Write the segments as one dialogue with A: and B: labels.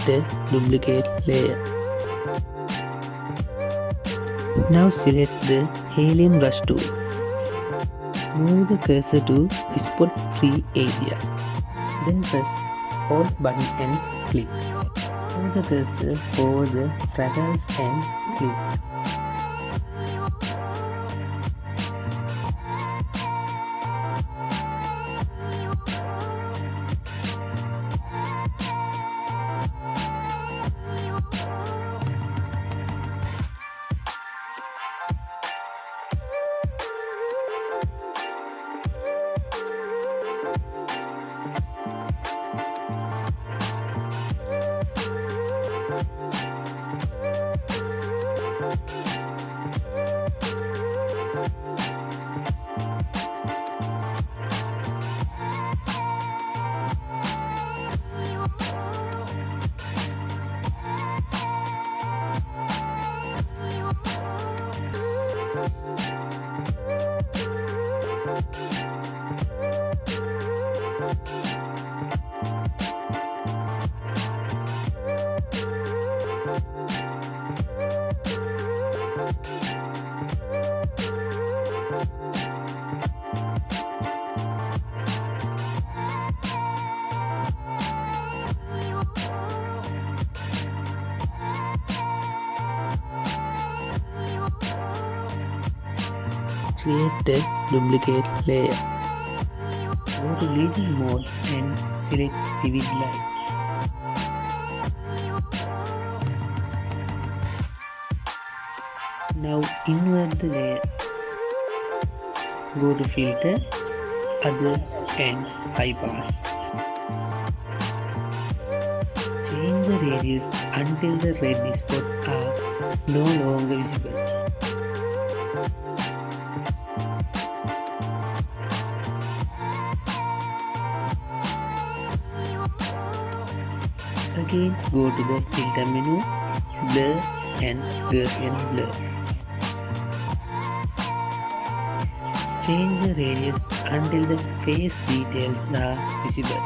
A: a duplicate layer. Now select the helium brush tool. Move the cursor to spot free area. Then press hold button and click. Move the cursor over the freckles and click. Create a duplicate layer. Go to leading mode and select vivid light. Now invert the layer. Go to filter, other and high pass. Change the radius until the red spots are no longer visible. Again, go to the filter menu, blur and Gaussian blur. Change the radius until the face details are visible.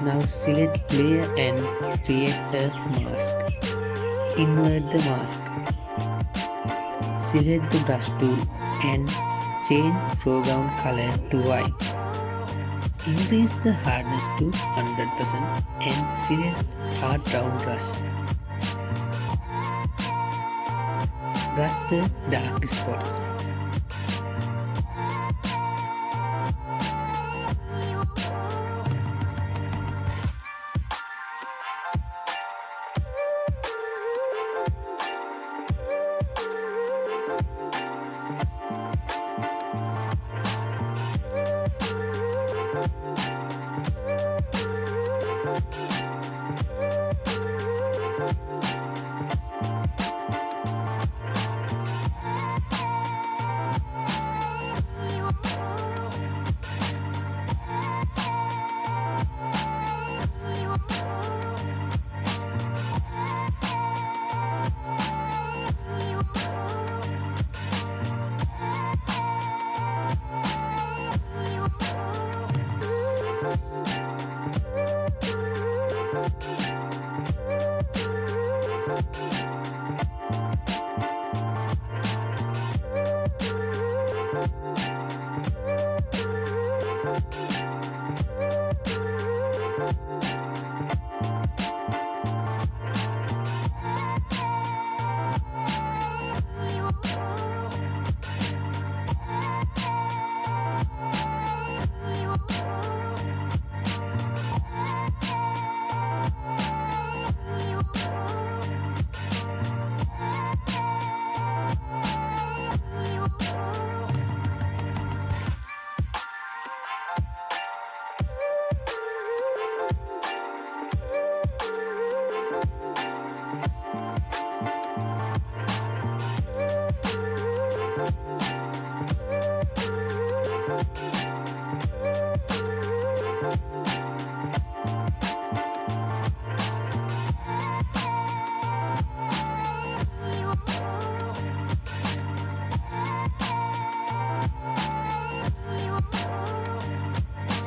A: Now select layer and create a mask. Invert the mask. Select the brush tool and change foreground color to white. Increase the hardness to 100% and select hard brown brush. Brush the dark spots.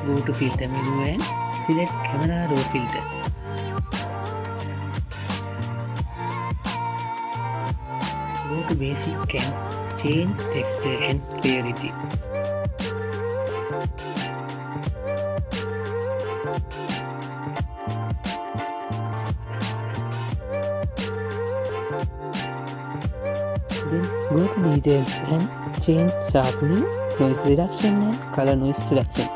A: Go to filter menu and select camera raw filter. Go to basic and change texture and clarity. Then go to details and change sharpening, noise reduction and color noise reduction.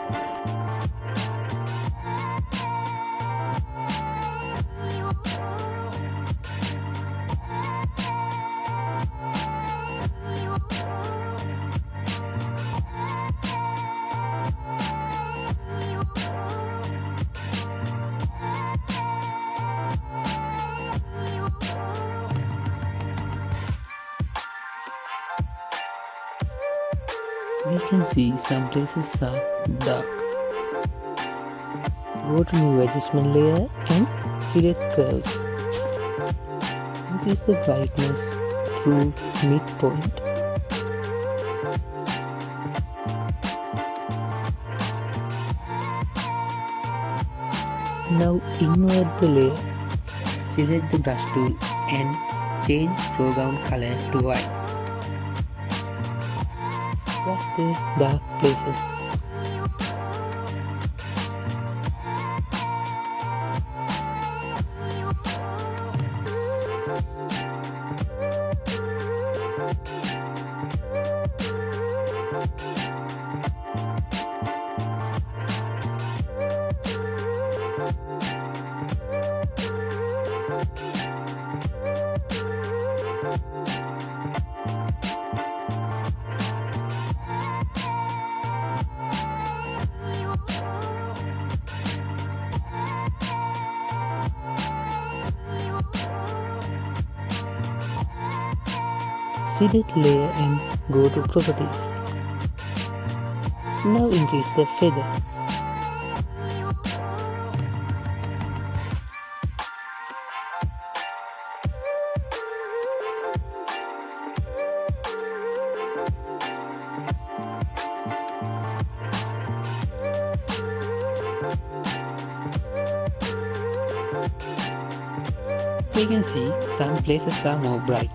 A: We can see some places are dark. Go to new adjustment layer and select curves. Increase the brightness to midpoint. Now invert the layer. Select the brush tool and change foreground color to white. Brush the dark places. Select layer and go to properties. Now increase the feather. We can see some places are more bright.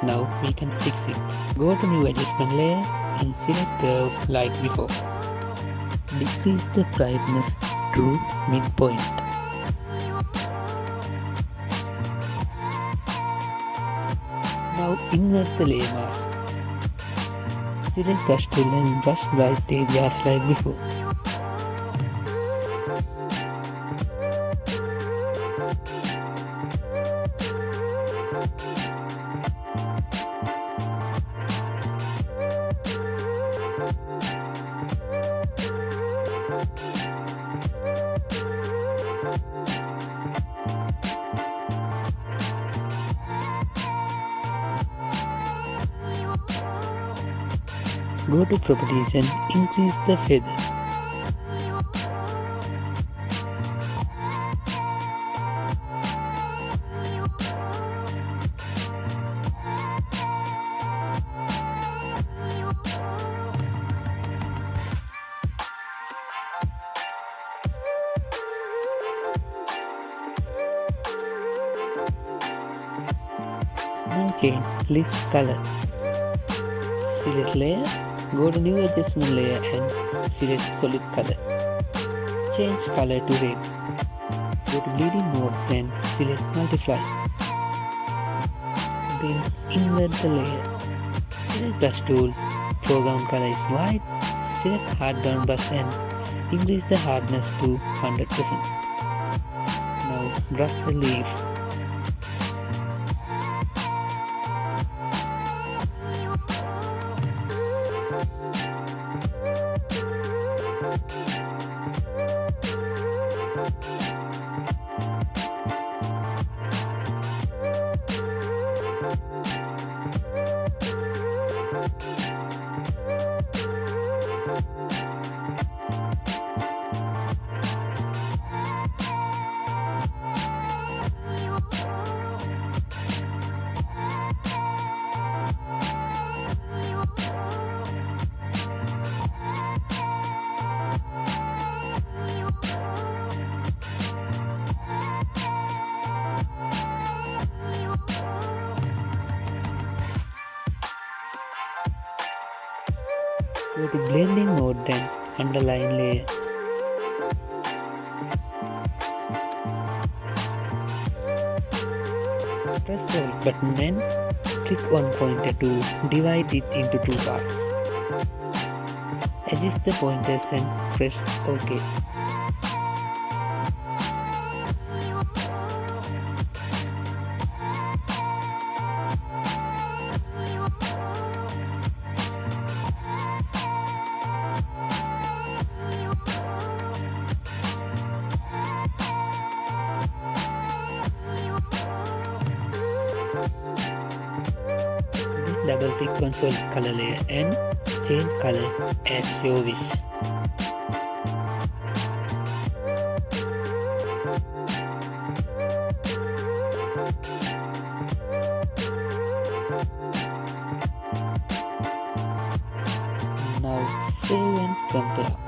A: Now we can fix it. Go to new adjustment layer and select curves like before. Decrease the brightness to midpoint. Now invert the layer mask. Select brush tool and brush bright areas like before. Go to properties and increase the feather. Now change lips color. Select layer. Go to new adjustment layer and select solid color. Change color to red. Go to bleeding modes and select multiply. Then invert the layer. Select brush tool. Foreground color is white. Select hard brown brush and increase the hardness to 100%. Now brush the leaf. Go to blending mode, then underline layer. Press Alt button and click on pointer to divide it into two parts. Adjust the pointers and press OK. Double click on solid color layer and change color as you wish. Now save and compare.